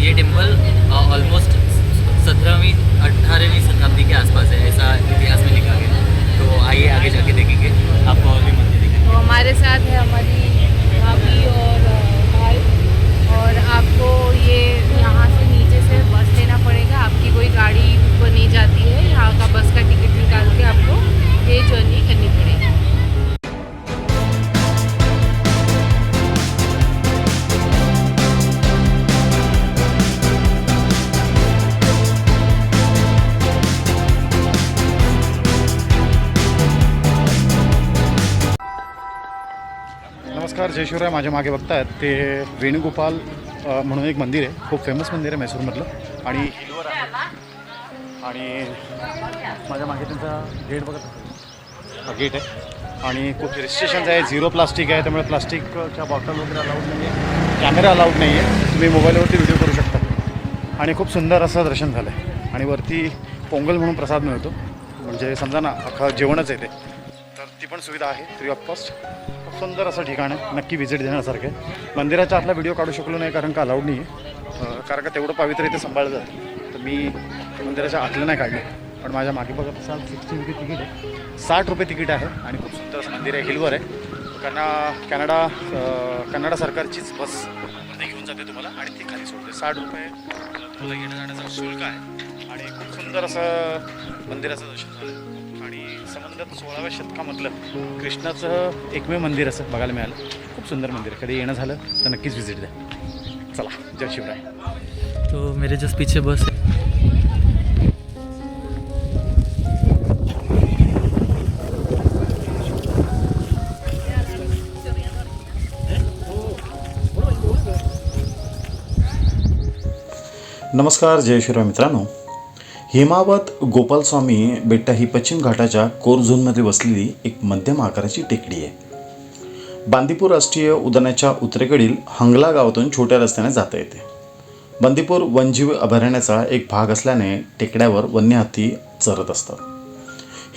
ये temple almost 17वीं 18वीं शताब्दी के आसपास है, ऐसा इतिहास में लिखा गया है। तो आइए आगे जाके देखेंगे, आपको और भी मंदिर दिखेंगे। तो हमारे साथ है हमारी भाभी और भाई, और आपको ये यहाँ से नीचे से बस लेना पड़ेगा। आपकी कोई गाड़ी ऊपर नहीं जाती है, यहाँ का बस का टिकट निकाल के आपको ये जर्नी करनी पड़ेगी। नमस्कार, जय शिवराय. माझ्या मागे बघतायत ते वेणुगोपाल म्हणून एक मंदिर आहे. खूप फेमस मंदिर आहे मैसूरमधलं आणि हिलवर आहे. आणि माझ्या मागे त्यांचा गेट बघत हा गेट आहे आणि खूप रिस्ट्रिक्शन्स आहे. 0 प्लास्टिक आहे, त्यामुळे प्लास्टिकच्या बॉटल वगैरे अलाउड नाही आहे, कॅमेरा अलाउड नाही आहे. तुम्ही मोबाईलवरती व्हिडिओ करू शकता. आणि खूप सुंदर असं दर्शन झालं आहे. आणि वरती पोंगल म्हणून प्रसाद मिळतो, म्हणजे समजा ना अख्खा जेवणच आहे ते, तर ती पण सुविधा आहे फ्री ऑफ कॉस्ट. खूप सुंदर असं ठिकाण आहे, नक्की व्हिजिट देण्यासारखं आहे. मंदिराचा आतला व्हिडिओ काढू शकलो नाही कारण का अलाउड नाही आहे, कारण का तेवढं पवित्र इथे सांभाळलं जातं. तर मी मंदिराच्या आतलं नाही काढलं. पण माझ्या मागे बघत असाल 60 रुपये तिकीट आहे, 60 रुपये तिकीट आहे. आणि खूप सुंदर असं मंदिर आहे, हिलवर आहे. कन्नडा सरकारचीच बस घेऊन जाते तुम्हाला आणि ती खाली सोडते. 60 रुपये तुम्हाला येणं जाण्याचं शुल्क आहे. आणि खूप सुंदर असं मंदिराचं दर्शन झालं. आणि संबंधित 16व्या शतकामधलं कृष्णाचं एकमेव मंदिर असं बघायला मिळालं. खूप सुंदर मंदिर. कधी येणं झालं तर नक्कीच व्हिजिट द्या. चला, जय शिवराय. तो मेरे जस्ट पीछे बस है. नमस्कार, जय शिवराय मित्रांनो. हेमावत गोपालस्वामी बेट्टा ही पश्चिम घाटाच्या कोर झोनमध्ये बसलेली एक मध्यम आकाराची टेकडी आहे. बांदीपूर राष्ट्रीय उद्यानाच्या उत्तरेकडील हंगला गावातून छोट्या रस्त्याने जाता येते. बांदीपूर वन्यजीव अभयारण्याचा एक भाग असल्याने टेकड्यावर वन्य हत्ती चरत असतात.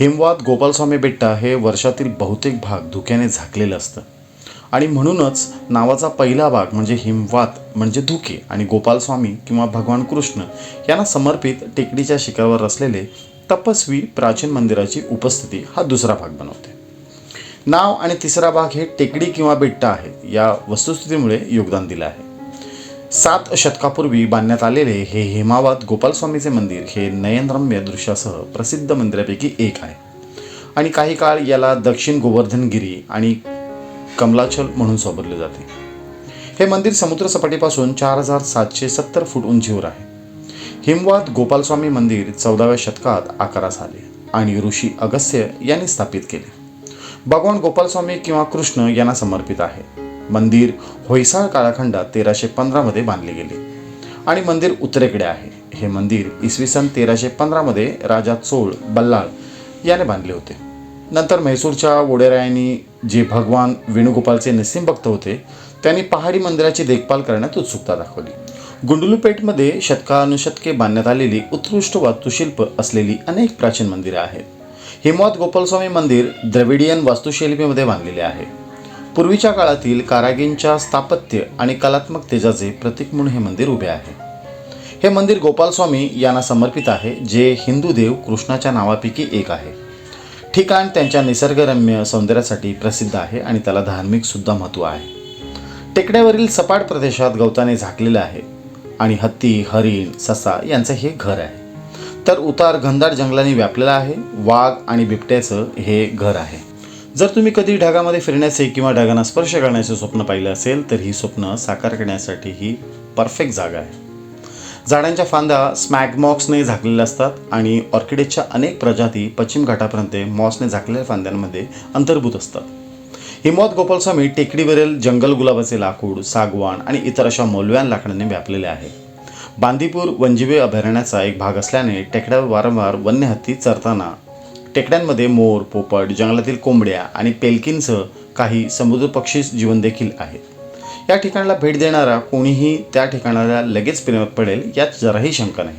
हेमवात गोपालस्वामी बेट्टा हे वर्षातील बहुतेक भाग धुक्याने झाकलेलं असतं आणि म्हणूनच नावाचा पहिला भाग म्हणजे हिमवात म्हणजे धुके आणि गोपालस्वामी किंवा भगवान कृष्ण यांना समर्पित टेकडीच्या शिखरावर असलेले तपस्वी प्राचीन मंदिराची उपस्थिती हा दुसरा भाग बनवते. नाव आणि तिसरा भाग हे टेकडी किंवा बेट्टा आहे या वस्तुस्थितीमुळे योगदान दिलं आहे. 7 शतकापूर्वी बांधण्यात आलेले हे हेमावत गोपालस्वामीचे मंदिर हे नयनरम्य दृश्यासह प्रसिद्ध मंदिरापैकी एक आहे आणि काही काळ याला दक्षिण गोवर्धनगिरी आणि कमलाचल म्हणून संबोधले जाते. हे मंदिर समुद्रसपाटीपासून 4770 फूट उंचीवर आहे. हिमवात गोपालस्वामी मंदिर 14व्या शतकात आकारास आले आणि ऋषी अगस्त्य यांनी स्थापित केले. भगवान गोपालस्वामी किंवा कृष्ण यांना समर्पित आहे. मंदिर होयसाळ कालखंडात 1315 मध्ये बांधले गेले आणि मंदिर उत्तरेकडे आहे. हे मंदिर इसवी सन 1315 मध्ये राजा चोळ बल्लाळ याने बांधले होते. नंतर म्हैसूरच्या वोडेरायांनी जे भगवान वेणुगोपालचे नसीम भक्त होते त्यांनी पहाडी मंदिराची देखभाल करण्यात उत्सुकता दाखवली. गुंडलुपेटमध्ये शतकानुशतके बांधण्यात आलेली उत्कृष्ट वास्तुशिल्प असलेली अनेक प्राचीन मंदिरे आहेत. हेमवात गोपालस्वामी मंदिर द्रविडियन वास्तुशैलीमध्ये बांधलेले आहे. पूर्वीच्या काळातील कारागींच्या स्थापत्य आणि कलात्मक तेजाचे प्रतीक म्हणून हे मंदिर उभे आहे. हे मंदिर गोपालस्वामी यांना समर्पित आहे, जे हिंदू देव कृष्णाच्या नावापैकी एक आहे. ठिकाण त्यांच्या निसर्गरम्य सौंदर्यासाठी प्रसिद्ध आहे आणि त्याला धार्मिक सुद्धा महत्त्व आहे. टेकड्यावरील सपाट प्रदेशात गवताने झाकलेले आहे आणि हत्ती, हरिण, ससा यांचं हे घर आहे. तर उतार घनदाट जंगलाने व्यापलेला आहे. वाघ आणि बिबट्याचं हे घर आहे. जर तुम्ही कधी ढगामध्ये फिरण्याचे किंवा ढगांना स्पर्श करण्याचे स्वप्न पाहिलं असेल तर ही स्वप्न साकार करण्यासाठी ही परफेक्ट जागा आहे. झाडांच्या फांद्या स्मॅगमॉक्सने झाकलेल्या असतात आणि ऑर्किडच्या अनेक प्रजाती पश्चिम घाटापर्यंत मॉसने झाकलेल्या फांद्यांमध्ये अंतर्भूत असतात. हिमवत गोपालस्वामी टेकडीवरील जंगल गुलाबाचे लाकूड, सागवान आणि इतर अशा मौल्यवान लाकडांनी व्यापलेले आहे. बांदीपूर वन्यजीव अभयारण्याचा एक भाग असल्याने टेकड्यावर वारंवार वन्य हत्ती चरताना टेकड्यांमध्ये मोर, पोपट, जंगलातील कोंबड्या आणि पेलकिनसह काही समुद्र पक्षी जीवन देखील आहेत. या ठिकाणाला भेट देणारा कोणीही त्या ठिकाणाला लगेच प्रेमात पडेल यात जराही शंका नाही.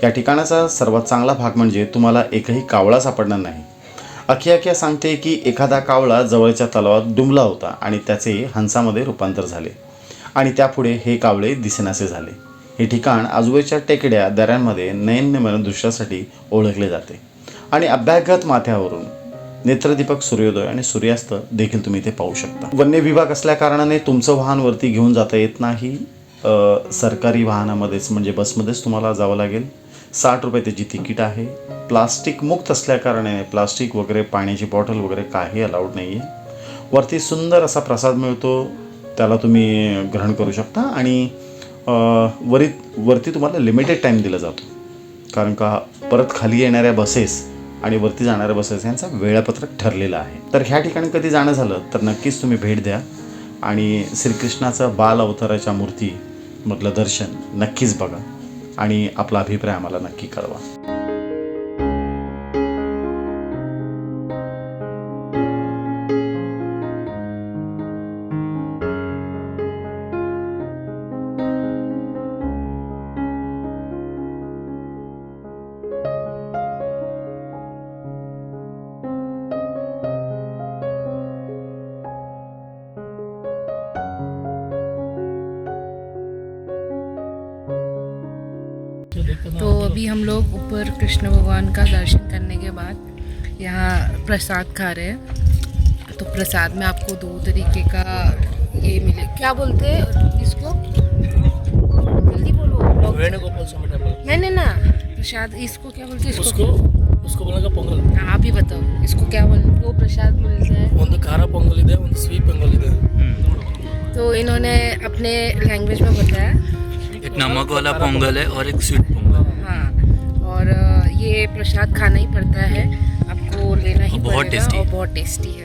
या ठिकाणाचा सर्वात चांगला भाग म्हणजे तुम्हाला एकही कावळा सापडणार नाही. अखिया सांगते की एखादा कावळा जवळच्या तलावात डुंबला होता आणि त्याचे हंसामध्ये रूपांतर झाले आणि त्यापुढे हे कावळे दिसेनासे झाले. हे ठिकाण आजूबाजूच्या टेकड्या दऱ्यांमध्ये नयनरम्य दृश्यासाठी ओळखले जाते आणि अभ्यागत माथ्यावरून नेत्रदीपक सूर्योदय आणि सूर्यास्त देखील तुम्ही इथे पाहू शकता. वन्य विभाग असल्याकारणाने तुमचं वाहन वरती घेऊन जाता येत नाही. सरकारी वाहनामध्येच म्हणजे बसमध्येच तुम्हाला जावं लागेल. 60 रुपये त्याची तिकीट आहे. प्लास्टिक मुक्त असल्याकारणाने प्लास्टिक वगैरे पाण्याची बॉटल वगैरे काही अलाउड नाही आहे. वरती सुंदर असा प्रसाद मिळतो, त्याला तुम्ही ग्रहण करू शकता आणि वरती तुम्हाला लिमिटेड टाईम दिला जातो, कारण का परत खाली येणाऱ्या बसेस आणि वरती जाणाऱ्या बसेस यांचा वेळापत्रक ठरलेलं आहे. तर ह्या ठिकाणी कधी जाणं झालं तर नक्कीच तुम्ही भेट द्या आणि श्रीकृष्णाचं बाल अवताराच्या मूर्तीमधलं दर्शन नक्कीच बघा आणि आपला अभिप्राय आम्हाला नक्की कळवा. तो अभी हम लोग ऊपर कृष्ण भगवान का दर्शन करने के बाद यहाँ प्रसाद खा रहे हैं. तो प्रसाद में आपको 2 तरीके का ये मिले, क्या बोलते हैं इसको, जल्दी बोलो. वेणुगोपाल स्वामी टेम्पल. नहीं ना प्रसाद इसको क्या बोलते हैं, उसको बोलेगा पोंगल. आप ही बताओ इसको क्या बोलते. वो प्रसाद मिलता है, ಒಂದು ಖಾರ ಪೊಂಗಲ್ ಇದೆ, ಒಂದು ಸ್ವೀಟ್ ಪೊಂಗಲ್ ಇದೆ. तो इन्होंने अपने लैंग्वेज में बताया. एक नमक वाला पोंगल है और एक स्वीट पोंगल. हाँ, और ये प्रसाद खाना ही पड़ता है, आपको लेना ही बहुत पड़ेगा tasty और है. बहुत टेस्टी है.